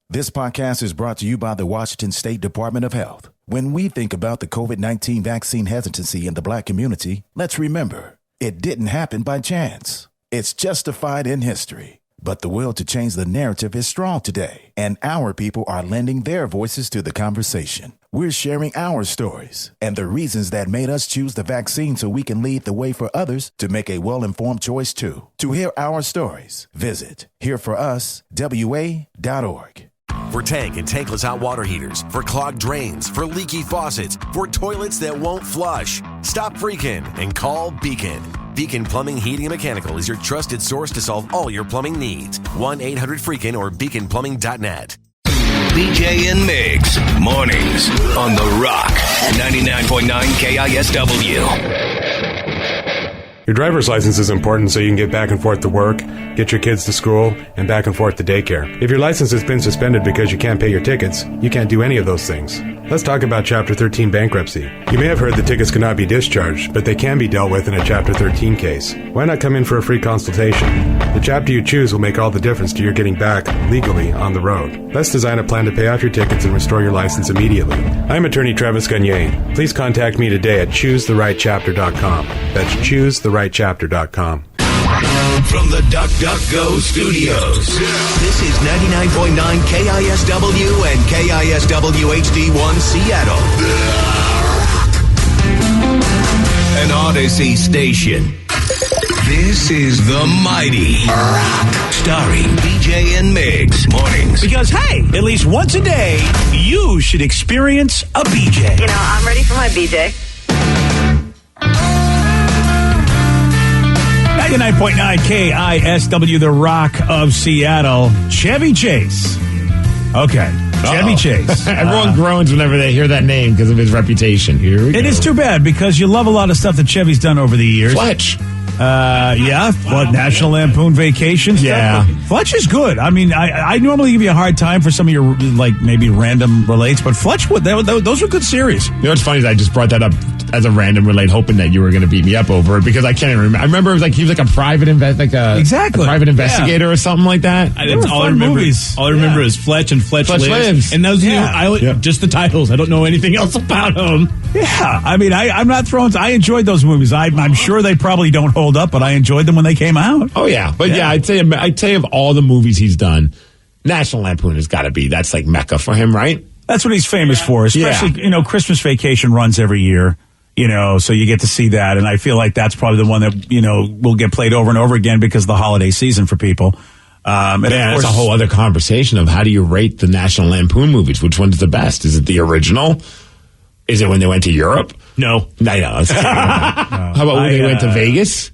This podcast is brought to you by the Washington State Department of Health. When we think about the COVID-19 vaccine hesitancy in the Black community, let's remember, it didn't happen by chance. It's justified in history. But the will to change the narrative is strong today, and our people are lending their voices to the conversation. We're sharing our stories and the reasons that made us choose the vaccine so we can lead the way for others to make a well-informed choice too. To hear our stories, visit hereforuswa.org. For tank and tankless hot water heaters, for clogged drains, for leaky faucets, for toilets that won't flush. Stop freaking and call Beacon. Beacon Plumbing, Heating, and Mechanical is your trusted source to solve all your plumbing needs. 1-800-FREAKIN or beaconplumbing.net. BJ and Migs, mornings on The Rock, 99.9 KISW. Your driver's license is important so you can get back and forth to work, get your kids to school, and back and forth to daycare. If your license has been suspended because you can't pay your tickets, you can't do any of those things. Let's talk about Chapter 13 bankruptcy. You may have heard the tickets cannot be discharged, but they can be dealt with in a Chapter 13 case. Why not come in for a free consultation? The chapter you choose will make all the difference to your getting back legally on the road. Let's design a plan to pay off your tickets and restore your license immediately. I'm attorney Travis Gagne. Please contact me today at choosetherightchapter.com. That's choosetherightchapter.com. From the DuckDuckGo studios, this is 99.9 KISW and KISW HD1 Seattle. An Odyssey station. This is The Mighty Rock, starring BJ and Migs, mornings. Because, hey, at least once a day, you should experience a BJ. You know, I'm ready for my BJ. 99.9 KISW, The Rock of Seattle. Chevy Chase. Okay, Chevy Chase. Everyone groans whenever they hear that name because of his reputation. Here we go. It is too bad because you love a lot of stuff that Chevy's done over the years. Fletch. National Lampoon Vacation stuff. Yeah. Fletch is good. I mean, I normally give you a hard time for some of your, like, maybe random relates, but Fletch, those were good series. You know what's funny is I just brought that up as a random relate, hoping that you were going to beat me up over it because I can't even remember. I remember it was like he was like a private private investigator or something like that. That's all I remember. All I remember is Fletch and Fletch Lives. And those, just the titles. I don't know anything else about them. Yeah, I mean, I'm not throwing. I enjoyed those movies. I'm sure they probably don't hold up, but I enjoyed them when they came out. Oh yeah, but yeah, I'd say of all the movies he's done, National Lampoon has got to be that's like Mecca for him, right? That's what he's famous for, especially Christmas Vacation runs every year. So you get to see that, and I feel like that's probably the one that will get played over and over again because of the holiday season for people. That's a whole other conversation of how do you rate the National Lampoon movies? Which one's the best? Is it the original? Is it when they went to Europe? No. I know. How about when they went to Vegas?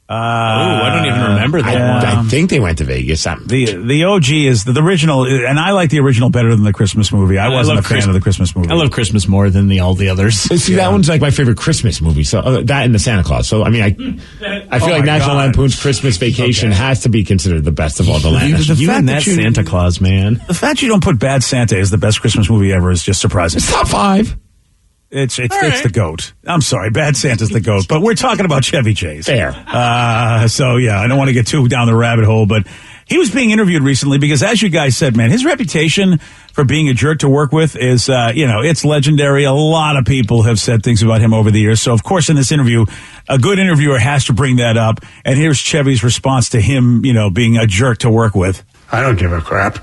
I don't even remember that one. I think they went to Vegas. The OG is the original, and I like the original better than the Christmas movie. I wasn't a fan of the Christmas movie. I love Christmas more than all the others. See, that one's like my favorite Christmas movie. So that and the Santa Claus. So I mean, I feel like National Lampoon's Christmas Vacation has to be considered the best of all the Lampoons. You and that Santa Claus, man. The fact you don't put Bad Santa as the best Christmas movie ever is just surprising. It's top 5. It's the GOAT. I'm sorry, Bad Santa's the GOAT, but we're talking about Chevy Chase. Fair. So yeah, I don't want to get too down the rabbit hole, but he was being interviewed recently because, as you guys said, man, his reputation for being a jerk to work with is, it's legendary. A lot of people have said things about him over the years. So, of course, in this interview, a good interviewer has to bring that up. And here's Chevy's response to him, being a jerk to work with. I don't give a crap.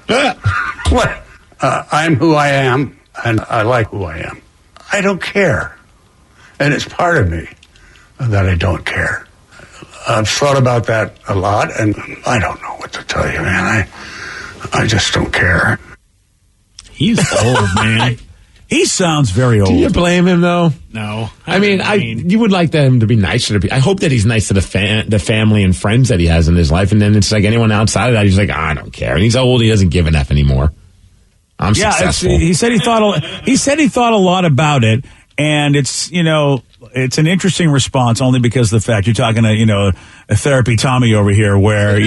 What? I'm who I am, and I like who I am. I don't care. And it's part of me that I don't care. I've thought about that a lot, and I don't know what to tell you, man. I just don't care. He's old, man. He sounds very old. Do you blame him, though? No. I mean, you would like him to be nicer to people. I hope that he's nice to the family and friends that he has in his life, and then it's like anyone outside of that, he's like, I don't care. And he's old, he doesn't give an F anymore. I'm successful. He said he thought a lot about it, and it's an interesting response only because of the fact you're talking to a therapy Tommy over here, where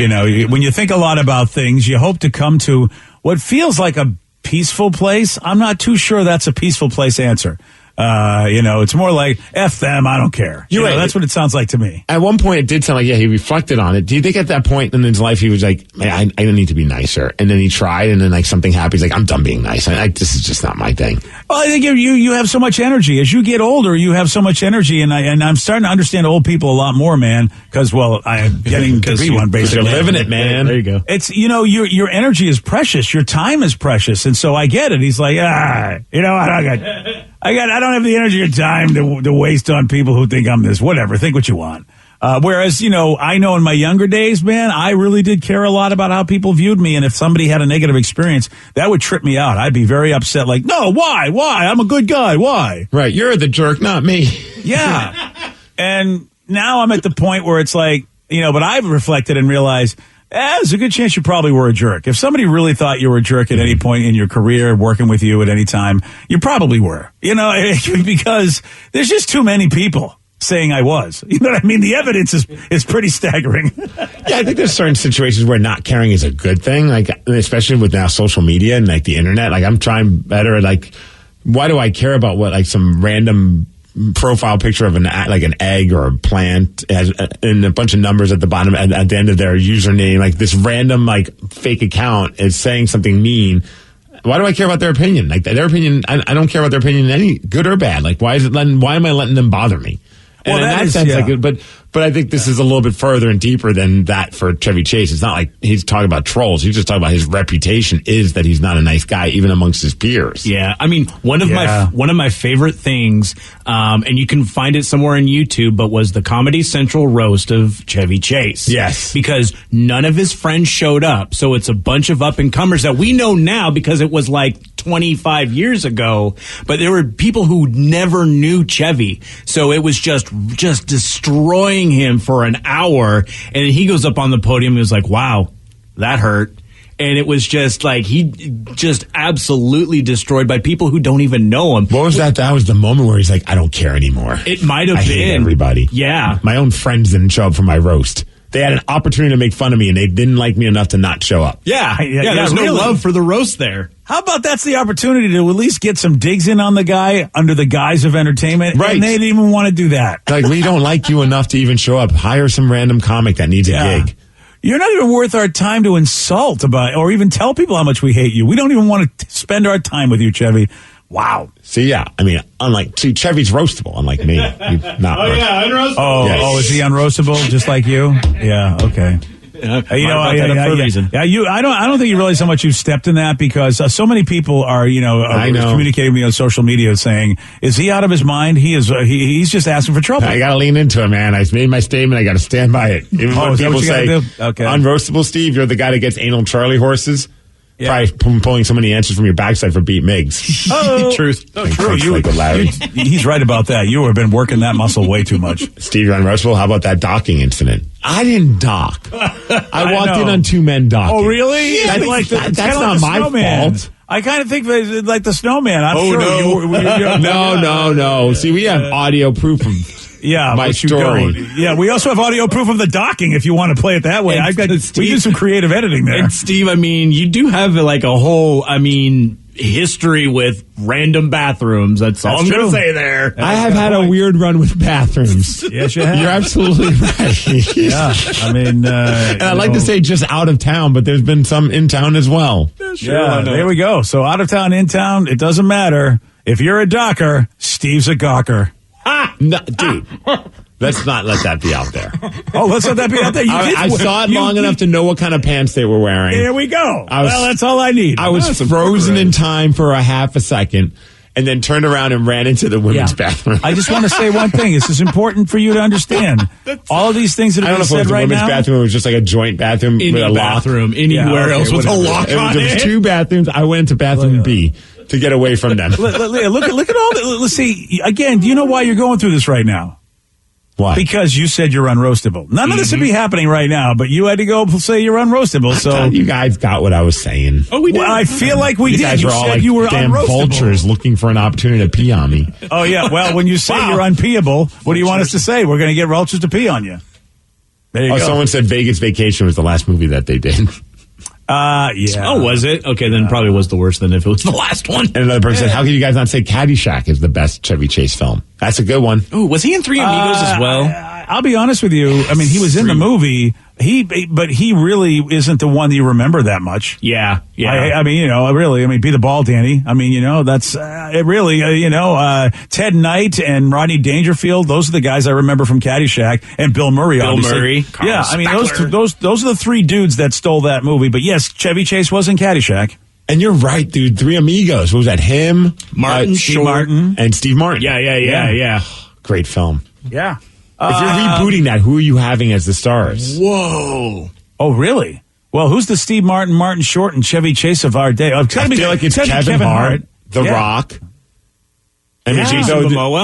when you think a lot about things, you hope to come to what feels like a peaceful place. I'm not too sure that's a peaceful place answer. It's more like, F them, I don't care. You're right. That's what it sounds like to me. At one point, it did sound like, he reflected on it. Do you think at that point in his life, he was like, man, I need to be nicer? And then he tried, and then like something happened. He's like, I'm done being nice. This is just not my thing. Well, I think you have so much energy. As you get older, you have so much energy, and I'm starting to understand old people a lot more, man, because, I am getting to be one, basically. You're living it, man. There you go. It's, your energy is precious. Your time is precious. And so I get it. He's like, I don't have the energy or time to waste on people who think I'm this. Whatever, think what you want. Whereas, I know in my younger days, man, I really did care a lot about how people viewed me. And if somebody had a negative experience, that would trip me out. I'd be very upset. Like, no, why? I'm a good guy. Why? Right. You're the jerk, not me. Yeah. And now I'm at the point where it's like, but I've reflected and realized, there's a good chance you probably were a jerk. If somebody really thought you were a jerk at any point in your career, working with you at any time, you probably were. Because there's just too many people saying I was. You know what I mean? The evidence is pretty staggering. Yeah, I think there's certain situations where not caring is a good thing, like especially with now social media and like the internet. Like I'm trying better at like, why do I care about what like some random profile picture of an egg or a plant and a bunch of numbers at the bottom at the end of their username, like this random like fake account is saying something mean. Why do I care about their opinion? Like their opinion, I don't care about their opinion any good or bad. Like why am I letting them bother me? And in that sense, but I think this is a little bit further and deeper than that for Chevy Chase. It's not like he's talking about trolls. He's just talking about his reputation is that he's not a nice guy, even amongst his peers. Yeah, I mean, one of my favorite things, and you can find it somewhere on YouTube, but was the Comedy Central roast of Chevy Chase. Yes, because none of his friends showed up, so it's a bunch of up and comers that we know now because it was like 25 years ago, but there were people who never knew Chevy, so it was just destroying him for an hour, and then he goes up on the podium and was like, wow, that hurt. And it was just like he just absolutely destroyed by people who don't even know him. What was that? That was the moment where he's like, I don't care anymore. It might have been. Hate everybody. Yeah. My own friends didn't show up for my roast. They had an opportunity to make fun of me, and they didn't like me enough to not show up. Yeah, there's no love for the roast there. How about that's the opportunity to at least get some digs in on the guy under the guise of entertainment? Right. And they didn't even want to do that. Like, we don't like you enough to even show up. Hire some random comic that needs a gig. You're not even worth our time to insult about or even tell people how much we hate you. We don't even want to spend our time with you, Chevy. Wow. See, yeah. I mean, Chevy's roastable, unlike me. Not unroastable. Oh, yes. Is he unroastable just like you? Yeah, okay. I don't think you realize how much you've stepped in that because so many people are, communicating with me on social media saying, is he out of his mind? He's just asking for trouble. I got to lean into it, man. I made my statement. I got to stand by it. Even when people say, unroastable Steve, you're the guy that gets anal Charlie horses. Yeah. Probably pulling so many answers from your backside for beat Miggs. Truth. True. He's right about that. You have been working that muscle way too much. Steve, you're unroastable. How about that docking incident? I didn't dock. I walked in on two men docking. Oh, really? Yeah, that's not my fault. I kind of think like the snowman. I'm sure. No. See, we have audio proof of my story. Yeah, we also have audio proof of the docking if you want to play it that way. We do some creative editing there. And Steve, I mean, you do have like a whole, history with random bathrums. That's all I'm going to say there. I have had a weird run with bathrooms. Yes, you have. You're absolutely right. Yeah, and I'd like to say just out of town, but there's been some in town as well. Yeah, there we go. So out of town, in town, it doesn't matter. If you're a docker, Steve's a gawker. No, dude. Let's not let that be out there. Oh, let's let that be out there. I saw it long enough to know what kind of pants they were wearing. There we go. That's all I need. I was frozen in time for a half a second and then turned around and ran into the women's bathroom. I just want to say one thing. This is important for you to understand. All of these things that have been said right now. I don't know if it was a women's bathroom. It was just like a joint bathroom with a lock. Anywhere else with a lock on it. There was two bathrooms. I went to bathroom B to get away from them. Look at all that. Let's see. Again, do you know why you're going through this right now? Why? Because you said you're unroastable. None of this would be happening right now, but you had to go say you're unroastable. So you guys got what I was saying. Oh, we did. Well, I feel like we did. You guys were all like you were damn unroastable. Vultures looking for an opportunity to pee on me. Oh yeah. Well, when you say you're unpeeable, what do you want us to say? We're going to get vultures to pee on you. There you go. Someone said Vegas Vacation was the last movie that they did. Yeah. Oh, was it? Okay, then probably was the worst than if it was the last one. And another person said, how can you guys not say Caddyshack is the best Chevy Chase film? That's a good one. Ooh, was he in Three Amigos as well? I'll be honest with you. I mean, he was in the movie. But he really isn't the one that you remember that much. Yeah. I mean, really. I mean, be the ball, Danny. I mean, that's it. Really, Ted Knight and Rodney Dangerfield. Those are the guys I remember from Caddyshack, and Bill Murray. Obviously. Carl I mean, Speckler. those are the three dudes that stole that movie. But yes, Chevy Chase was in Caddyshack. And you're right, dude. Three Amigos. What was that? Him, Martin Steve Short, Martin, and Steve Martin. Yeah. Great film. Yeah. If you're rebooting that, who are you having as the stars? Whoa. Oh, really? Well, who's the Steve Martin Short, and Chevy Chase of our day? I feel like it's Kevin Hart, The Rock. I mean,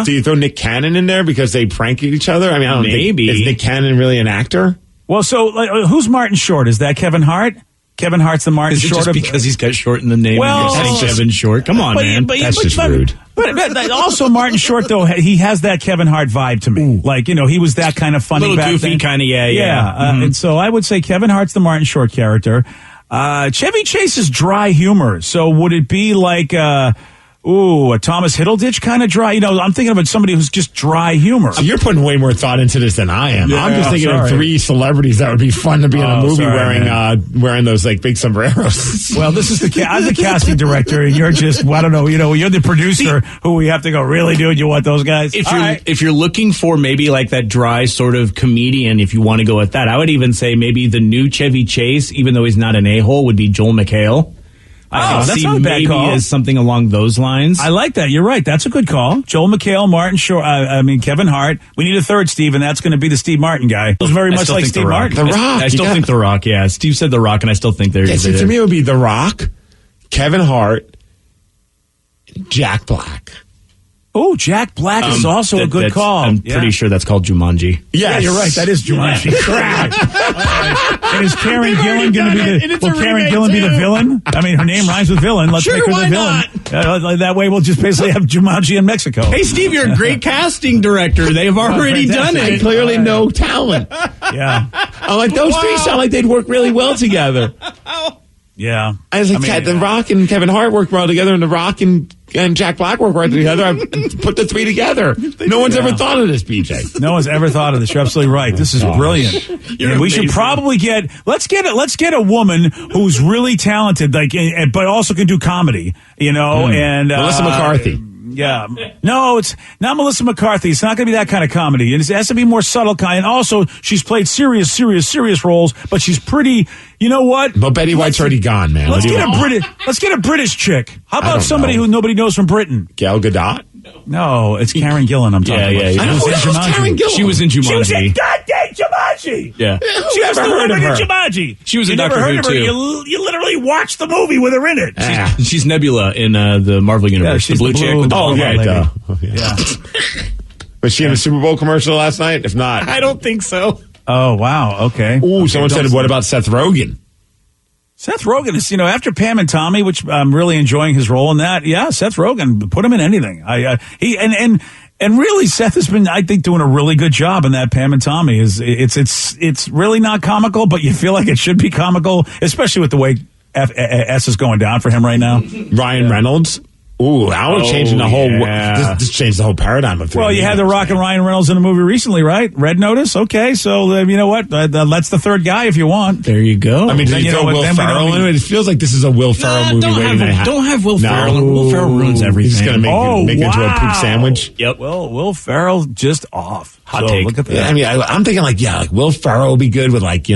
do you throw Nick Cannon in there because they prank at each other? I mean, I don't think. Is Nick Cannon really an actor? Well, so who's Martin Short? Is that Kevin Hart? Kevin Hart's the Martin Short. Just because he's got Short in the name. Well, and you're saying Kevin Short. Come on, man. That's just rude. But also Martin Short, though, he has that Kevin Hart vibe to me. Ooh. Like, he was that kind of funny, little back goofy then. kind of, yeah. And so I would say Kevin Hart's the Martin Short character. Chevy Chase is dry humor. So would it be like a Thomas Hiddleditch kind of dry? I'm thinking about somebody who's just dry humor. So you're putting way more thought into this than I am. Yeah, I'm just thinking of three celebrities that would be fun to be in a movie wearing those like big sombreros. Well, this is I'm the casting director, and you're just, I don't know, you're the producer who we have to go, really, dude, you want those guys? If you're looking for maybe like that dry sort of comedian, if you want to go with that, I would even say maybe the new Chevy Chase, even though he's not an a-hole, would be Joel McHale. That's not a bad call. As something along those lines. I like that. You're right. That's a good call. Joel McHale, Martin Short. Kevin Hart. We need a third Steve, and that's going to be the Steve Martin guy. It was very much like Steve Martin. The Rock. I still think The Rock. Yeah, Steve said The Rock, and I still think there is. To me, it would be The Rock, Kevin Hart, Jack Black. Oh, Jack Black is also a good call. I'm pretty sure that's called Jumanji. Yeah, you're right. That is Jumanji. Correct. And is Karen Gillan going to be Karen Gillan be the villain? I mean, her name rhymes with villain. Let's make her the villain. That way, we'll just basically have Jumanji in Mexico. Hey, Steve, you're a great casting director. They've already done it. I clearly know talent. Yeah. I'm like, those three sound like they'd work really well together. Yeah. I was like, The Rock and Kevin Hart work well together, and The Rock and Jack Black work well together. I put the three together. No one's ever thought of this, BJ. No one's ever thought of this. You're absolutely right. This is brilliant. And we should probably let's get a woman who's really talented, like, but also can do comedy. And Melissa McCarthy. Yeah. No, it's not Melissa McCarthy. It's not going to be that kind of comedy. It has to be more subtle kind. And also, she's played serious roles, but she's pretty, you know what? But Betty White's already gone, man. Let's get a British chick. How about somebody who nobody knows from Britain? Gal Gadot? No, it's Karen Gillan I'm talking about. I know, Karen Gillan. She was in Jumanji. She was in goddamn Jumanji. Yeah. She was the woman in Jumanji. She was in Doctor Who, too. You literally watched the movie with her in it. She's Nebula in the Marvel Universe. Yeah, the blue chick with the yeah. Was she in a Super Bowl commercial last night? If not. I don't think so. Oh, wow. Okay. Ooh, someone said, what about Seth Rogen? Seth Rogen is, after Pam and Tommy, which I'm really enjoying his role in that. Yeah, Seth Rogen, put him in anything. And really, Seth has been, I think, doing a really good job in that Pam and Tommy. It's really not comical, but you feel like it should be comical, especially with the way S is going down for him right now. Ryan Reynolds. Ooh, I would change the whole. This changed the whole paradigm of. Well, you had The Rock and Ryan Reynolds in a movie recently, right? Red Notice. Okay, so you know what? That's the third guy if you want. There you go. I mean, did you throw Will Ferrell in it? It feels like this is a Will Ferrell movie. Don't have Will Ferrell. Will Ferrell ruins everything. He's going to make it into a poop sandwich. Yep. Well, Will Ferrell just off. Hot take. Look at that. Yeah, I mean, I'm thinking like Will Ferrell would be good with like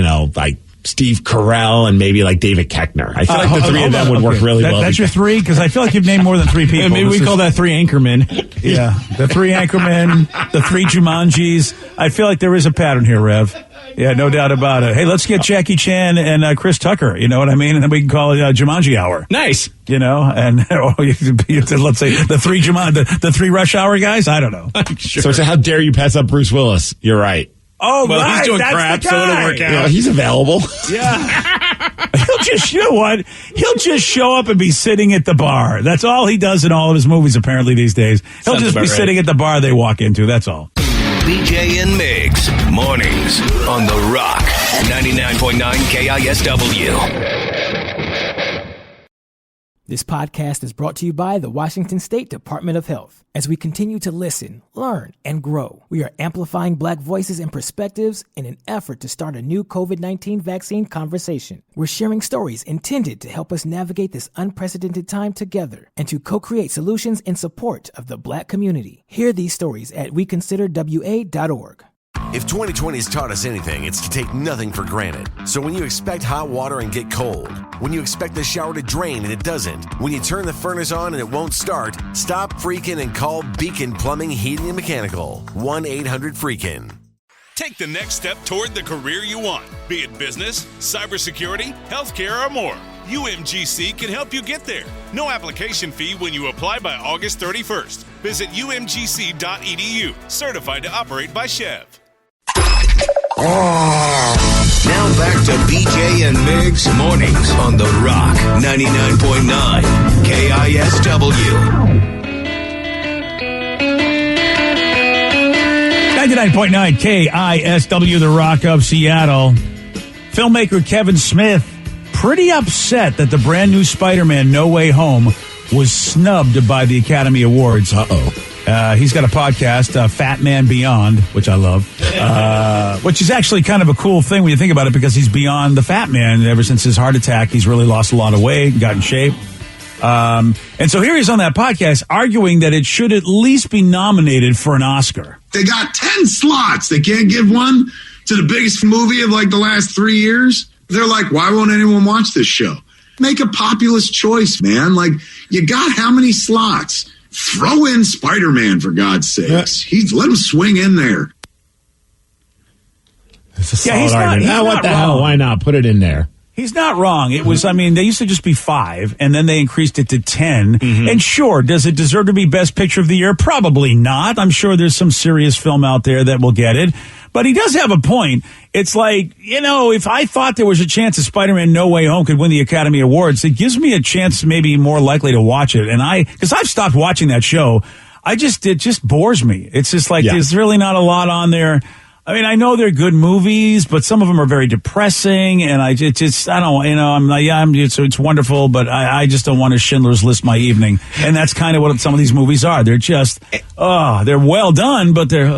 Steve Carell and maybe like David Koechner. I feel like the three of them would work really well. That's your three? Because I feel like you've named more than three people. Yeah, maybe we call that three Anchormen. Yeah, the three Anchormen, the three Jumanjis. I feel like there is a pattern here, Rev. Yeah, no doubt about it. Hey, let's get Jackie Chan and Chris Tucker, you know what I mean? And then we can call it Jumanji Hour. Nice. And let's say the three Rush Hour guys? I don't know. Sure. So how dare you pass up Bruce Willis? You're right. Oh, well, right. He's doing That's crap, the so guy. it'll work out. Yeah, he's available. Yeah. You know what? He'll just show up and be sitting at the bar. That's all he does in all of his movies, apparently, these days. He'll just be sitting at the bar they walk into. That's all. BJ and Migs, mornings on The Rock, 99.9 KISW. This podcast is brought to you by the Washington State Department of Health. As we continue to listen, learn, and grow, we are amplifying Black voices and perspectives in an effort to start a new COVID-19 vaccine conversation. We're sharing stories intended to help us navigate this unprecedented time together and to co-create solutions in support of the Black community. Hear these stories at weconsiderwa.org. If 2020 has taught us anything, it's to take nothing for granted. So when you expect hot water and get cold, when you expect the shower to drain and it doesn't, when you turn the furnace on and it won't start, stop freaking and call Beacon Plumbing, Heating, and Mechanical. 1-800-FREAKIN'. Take the next step toward the career you want, be it business, cybersecurity, healthcare, or more. UMGC can help you get there. No application fee when you apply by August 31st. Visit umgc.edu, certified to operate by Chev. Now back to BJ and Migs mornings on The Rock 99.9 KISW. 99.9 KISW, The Rock of Seattle. Filmmaker Kevin Smith pretty upset that the brand new Spider-Man No Way Home was snubbed by the Academy Awards. He's got a podcast, Fat Man Beyond, which I love, which is actually kind of a cool thing when you think about it, because he's beyond the fat man. Ever since his heart attack, he's really lost a lot of weight, got in shape. And so here he's on that podcast arguing that it should at least be nominated for an Oscar. They got 10 slots. They can't give one to the biggest movie of like the last 3 years. They're like, why won't anyone watch this show? Make a populist choice, man. Like, you got how many slots? Throw in Spider-Man, for God's sakes. Let him swing in there. It's a solid argument. What the hell? Why not? Put it in there. He's not wrong. It was, they used to just be 5, and then they increased it to 10. Mm-hmm. And sure, does it deserve to be Best Picture of the Year? Probably not. I'm sure there's some serious film out there that will get it. But he does have a point. It's like, if I thought there was a chance that Spider-Man No Way Home could win the Academy Awards, it gives me a chance maybe more likely to watch it. And because I've stopped watching that show, it just bores me. It's just like, There's really not a lot on there. I know they're good movies, but some of them are very depressing, and it's wonderful, but I just don't want to Schindler's List my evening. And that's kind of what some of these movies are. They're just, they're well done, but they're,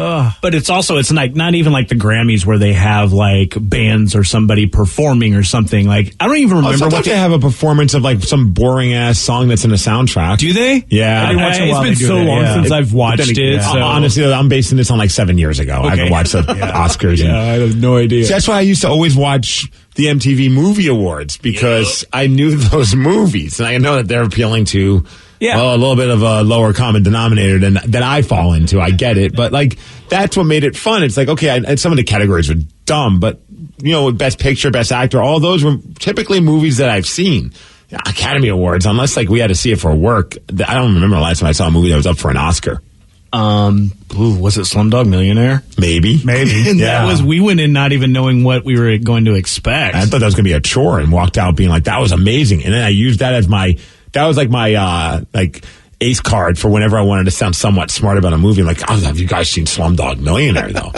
But it's like not even like the Grammys where they have like bands or somebody performing or something. Like, I don't even remember what they have a performance of like some boring ass song that's in a soundtrack. Do they? Yeah. It's been so long since I've watched it. So. Honestly, I'm basing this on like 7 years ago. Okay. I haven't watched the Oscars. Yeah, I have no idea. See, that's why I used to always watch the MTV Movie Awards, because I knew those movies, and I know that they're appealing to a little bit of a lower common denominator than I fall into. I get it, but like that's what made it fun. It's like, okay, some of the categories were dumb, but Best Picture, Best Actor, all those were typically movies that I've seen. Academy Awards, unless like we had to see it for work, I don't remember the last time I saw a movie that was up for an Oscar. Was it Slumdog Millionaire? Maybe. And we went in not even knowing what we were going to expect. I thought that was going to be a chore, and walked out being like, that was amazing. And then I used that as my ace card for whenever I wanted to sound somewhat smart about a movie. Like, have you guys seen Slumdog Millionaire though?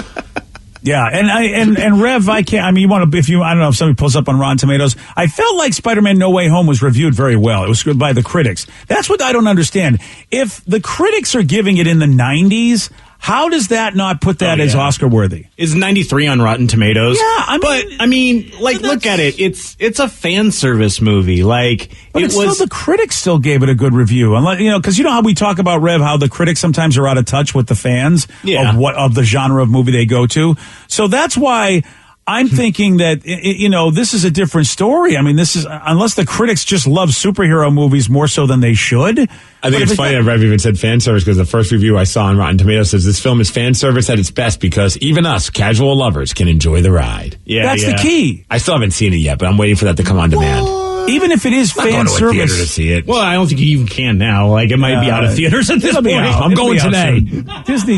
Yeah, and Rev, I don't know if somebody pulls up on Rotten Tomatoes, I felt like Spider-Man No Way Home was reviewed very well. It was good by the critics. That's what I don't understand. If the critics are giving it in the 90s, how does that not put that as Oscar worthy? Is 93 on Rotten Tomatoes? Yeah, look at it. It's a fan service movie. Like, but the critics still gave it a good review. Unless, because how we talk about, Rev, how the critics sometimes are out of touch with the fans of the genre of movie they go to. So that's why I'm thinking that, this is a different story. This is, unless the critics just love superhero movies more so than they should. I think it's funny that Rev even said fan service, because the first review I saw on Rotten Tomatoes says this film is fan service at its best because even us, casual lovers, can enjoy the ride. Yeah, that's the key. I still haven't seen it yet, but I'm waiting for that to come on demand. Even if it is fan service. I'm going to a theater to see it. Well, I don't think you even can now. Like, it might be out of theaters at this point. I'm going today.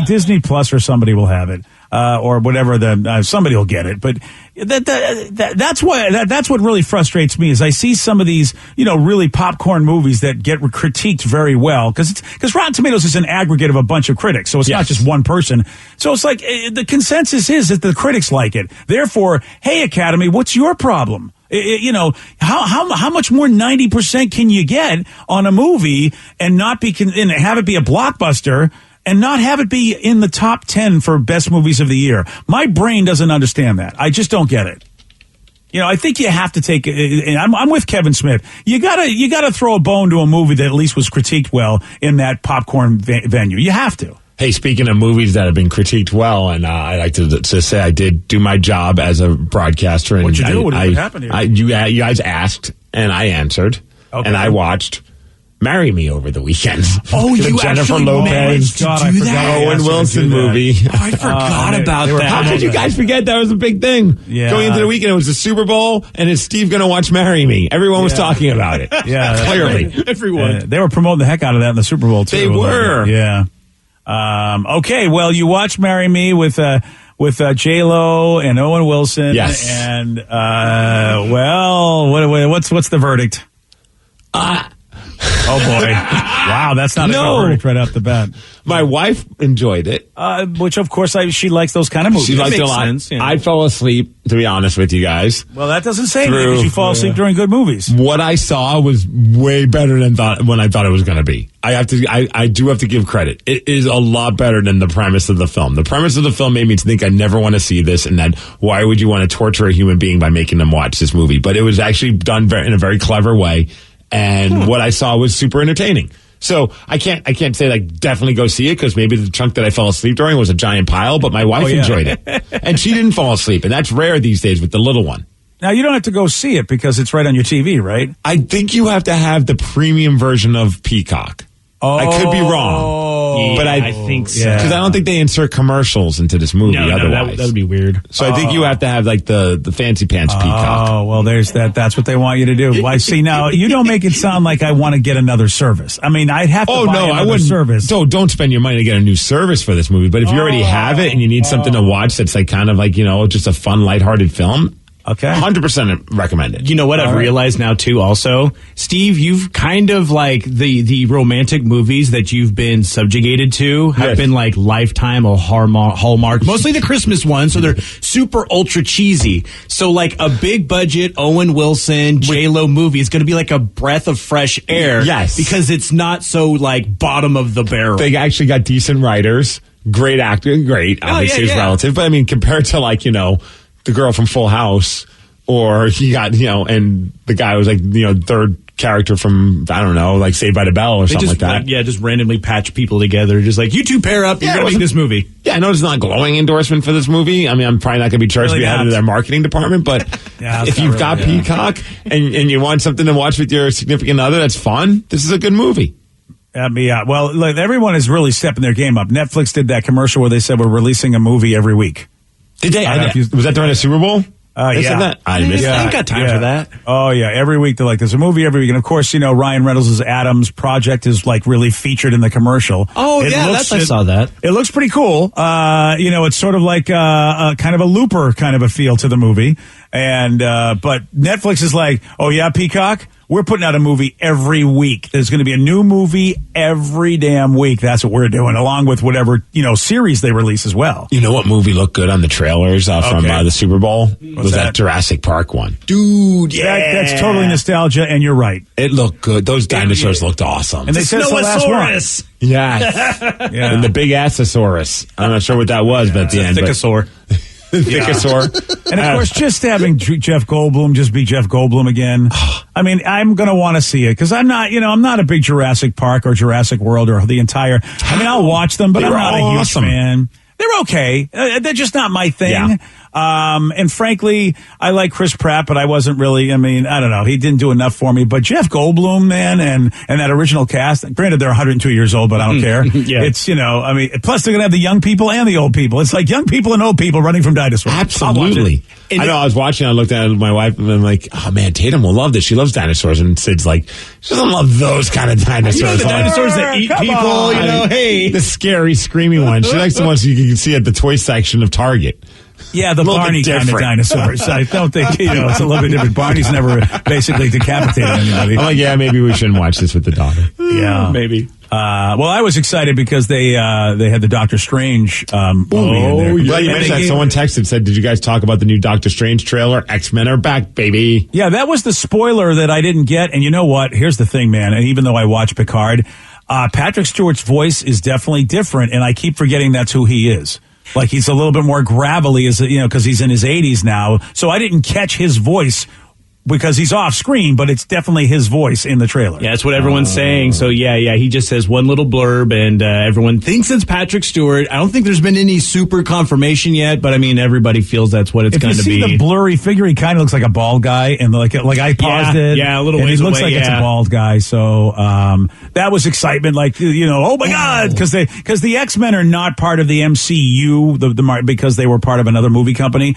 Disney Plus or somebody will have it. Or whatever, somebody will get it. But that's what really frustrates me is I see some of these, really popcorn movies that get critiqued very well, because Rotten Tomatoes is an aggregate of a bunch of critics, so it's not just one person. So it's like the consensus is that the critics like it. Therefore, hey, Academy, what's your problem? How much more 90% can you get on a movie and not be and have it be a blockbuster and not have it be in the top 10 for best movies of the year? My brain doesn't understand that. I just don't get it. I think you have to take. I'm with Kevin Smith. You gotta throw a bone to a movie that at least was critiqued well in that popcorn venue. You have to. Hey, speaking of movies that have been critiqued well, and I like to say I did do my job as a broadcaster. And What'd you do? What happened here? You guys asked, and I answered, and I watched Marry Me over the weekend. Oh, you Jennifer actually Lopez managed to do that? Owen Wilson movie. Oh, I forgot about that. How could you guys forget that was a big thing? Yeah. Going into the weekend, it was the Super Bowl, and is Steve going to watch Marry Me? Everyone was talking about it. Yeah, clearly. Everyone. They were promoting the heck out of that in the Super Bowl, too. They were. Yeah. Okay, well, you watched Marry Me with J-Lo and Owen Wilson. Yes. And, what's the verdict? Oh, boy. Wow, that's not a good verdict right off the bat. My wife enjoyed it. Which, of course, she likes those kind of movies. She liked it a lot. Sense, yeah. I fell asleep, to be honest with you guys. Well, that doesn't say anything because you fall asleep during good movies. What I saw was way better than when I thought it was going to be. I do have to give credit. It is a lot better than the premise of the film. The premise of the film made me think I never want to see this, and that why would you want to torture a human being by making them watch this movie? But it was actually done in a very clever way, and what I saw was super entertaining. So I can't say definitely go see it because maybe the chunk that I fell asleep during was a giant pile, but my wife enjoyed it, and she didn't fall asleep, and that's rare these days with the little one. Now, you don't have to go see it because it's right on your TV, right? I think you have to have the premium version of Peacock. I could be wrong, but I think so. Because I don't think they insert commercials into this movie otherwise. That would be weird. So I think you have to have the fancy pants Peacock. Oh, well, there's that. That's what they want you to do. I see. Now, you don't make it sound like I want to get another service. I mean, I'd have to buy another service. So don't spend your money to get a new service for this movie. But if you already have it and you need something to watch that's just a fun, lighthearted film, okay, 100% recommended. You know what I've realized now too also? Steve, you've kind of the romantic movies that you've been subjugated to have been like Lifetime or Hallmark, mostly the Christmas ones, so they're super ultra cheesy. So like a big budget Owen Wilson, J-Lo movie is going to be like a breath of fresh air. Yes. Because it's not so like bottom of the barrel. They actually got decent writers, great acting, obviously it's relative, but I mean compared to the girl from Full House, or he got, and the guy was third character from, I don't know, like Saved by the Bell or something like that. Just randomly patch people together. Just like, you two pair up, you're going to make this movie. Yeah, I know it's not a glowing endorsement for this movie. I mean, I'm probably not going to be charged to be head of their marketing department, but if you've got Peacock and you want something to watch with your significant other that's fun, this is a good movie. Well, like, everyone is really stepping their game up. Netflix did that commercial where they said we're releasing a movie every week. Did they? Was that during the Super Bowl? Yeah. Said that? I missed that. I ain't got time for that. Oh, yeah. Every week they're like, there's a movie every week. And of course, Ryan Reynolds' Adams Project is like really featured in the commercial. Oh, I saw that. It looks pretty cool. It's sort of like a kind of a Looper kind of a feel to the movie. And, but Netflix is like, oh yeah, Peacock? We're putting out a movie every week. There's going to be a new movie every damn week. That's what we're doing, along with whatever, series they release as well. You know what movie looked good on the trailers from the Super Bowl? Was that Jurassic Park one. Dude, yeah. That's totally nostalgia, and you're right. It looked good. Those dinosaurs looked awesome. And they said it's the last one. Yes. Yeah. And the big Assosaurus. I'm not sure what that was, but at the end. Thickosaur. And of course, just having Jeff Goldblum just be Jeff Goldblum again. I mean, I'm going to want to see it because I'm not a big Jurassic Park or Jurassic World or the entire. I mean, I'll watch them, but I'm not a huge fan. They're okay. They're just not my thing. Yeah. And frankly, I like Chris Pratt, but I wasn't really, I don't know. He didn't do enough for me. But Jeff Goldblum, man, and that original cast, granted, they're 102 years old, but I don't care. Yeah. It's, plus they're going to have the young people and the old people. It's like young people and old people running from dinosaurs. Absolutely. I know, I was watching, I looked at it with my wife, and I'm like, oh man, Tatum will love this. She loves dinosaurs. And Sid's like, she doesn't love those kind of dinosaurs. The dinosaurs that eat people, hey. The scary, screaming ones. She likes the ones you can see at the toy section of Target. Yeah, the Barney kind of dinosaurs. I don't think, it's a little bit different. Barney's never basically decapitated anybody. I'm like, maybe we shouldn't watch this with the daughter. Yeah. Maybe. Well, I was excited because they had the Doctor Strange movie in there. Yeah, you mentioned that. Someone texted, said, did you guys talk about the new Doctor Strange trailer? X-Men are back, baby. Yeah, that was the spoiler that I didn't get. And you know what? Here's the thing, man. And even though I watch Picard, Patrick Stewart's voice is definitely different, and I keep forgetting that's who he is. Like, he's a little bit more gravelly, because he's in his 80s now. So I didn't catch his voice because he's off screen, but it's definitely his voice in the trailer. Yeah, that's what everyone's saying. So yeah, he just says one little blurb, and everyone thinks it's Patrick Stewart. I don't think there's been any super confirmation yet, but I mean, everybody feels that's what it's going to be. If you see the blurry figure, he kind of looks like a bald guy, and like I paused it. Yeah, a little ways away. It looks like it's a bald guy. So that was excitement, oh my God, because the X-Men are not part of the MCU, because they were part of another movie company.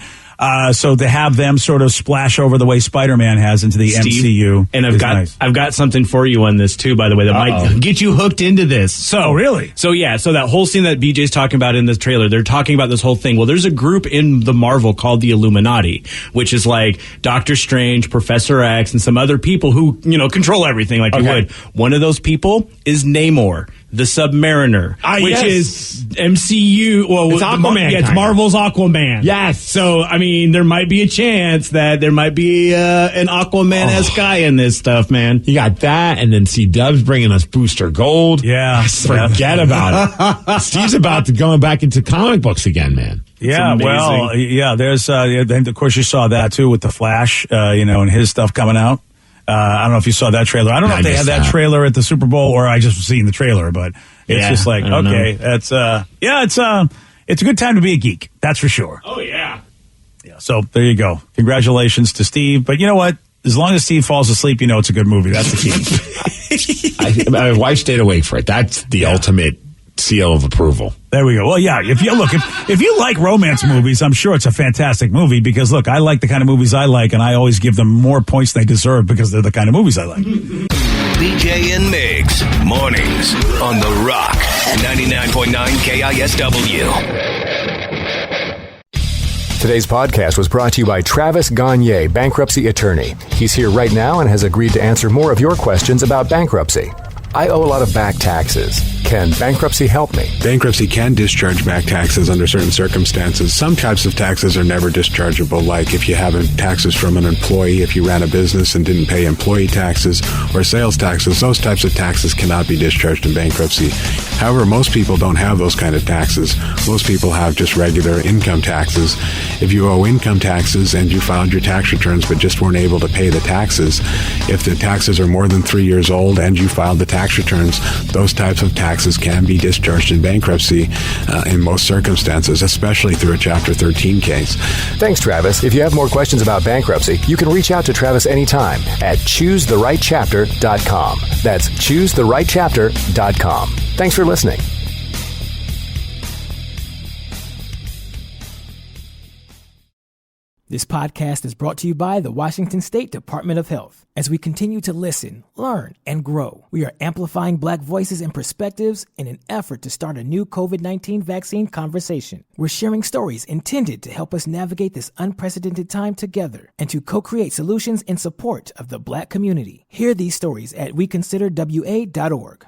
So to have them sort of splash over the way Spider-Man has into the MCU, and I've got something for you on this too, by the way, that might get you hooked into this. So really? So that whole scene that BJ's talking about in the trailer, they're talking about this whole thing. Well, there's a group in the Marvel called the Illuminati, which is like Doctor Strange, Professor X, and some other people who control everything like you would. One of those people is Namor, the Submariner, which is MCU. Well, it's Aquaman. It's Marvel's Aquaman. Yes. So, I mean, there might be a chance that there might be an Aquaman-esque guy in this stuff, man. You got that, and then C-Dub's bringing us Booster Gold. Yeah. Forget about it. Steve's about to going back into comic books again, man. Yeah, well, there's, of course, you saw that, too, with The Flash, and his stuff coming out. I don't know if you saw that trailer. I don't know if they had that trailer at the Super Bowl or I just seen the trailer, but it's just like, okay, that's, it's a good time to be a geek. That's for sure. Oh, yeah. Yeah. So there you go. Congratulations to Steve. But you know what? As long as Steve falls asleep, it's a good movie. That's the key. My wife stayed awake for it. That's the ultimate seal of approval. There we go. Well, yeah, if you like romance movies, I'm sure it's a fantastic movie because, look, I like the kind of movies I like, and I always give them more points than they deserve because they're the kind of movies I like. BJ and Migs, mornings on The Rock, 99.9 KISW. Today's podcast was brought to you by Travis Gagne, bankruptcy attorney. He's here right now and has agreed to answer more of your questions about bankruptcy. I owe a lot of back taxes. Can bankruptcy help me? Bankruptcy can discharge back taxes under certain circumstances. Some types of taxes are never dischargeable, like if you have taxes from an employee, if you ran a business and didn't pay employee taxes or sales taxes. Those types of taxes cannot be discharged in bankruptcy. However, most people don't have those kind of taxes. Most people have just regular income taxes. If you owe income taxes and you filed your tax returns but just weren't able to pay the taxes, if the taxes are more than 3 years old and you filed the tax returns, those types of taxes can be discharged in bankruptcy in most circumstances, especially through a Chapter 13 case. Thanks, Travis. If you have more questions about bankruptcy, you can reach out to Travis anytime at ChooseTheRightChapter.com. That's ChooseTheRightChapter.com. Thanks for listening. This podcast is brought to you by the Washington State Department of Health. As we continue to listen, learn, and grow, we are amplifying Black voices and perspectives in an effort to start a new COVID-19 vaccine conversation. We're sharing stories intended to help us navigate this unprecedented time together and to co-create solutions in support of the Black community. Hear these stories at WeConsiderWA.org.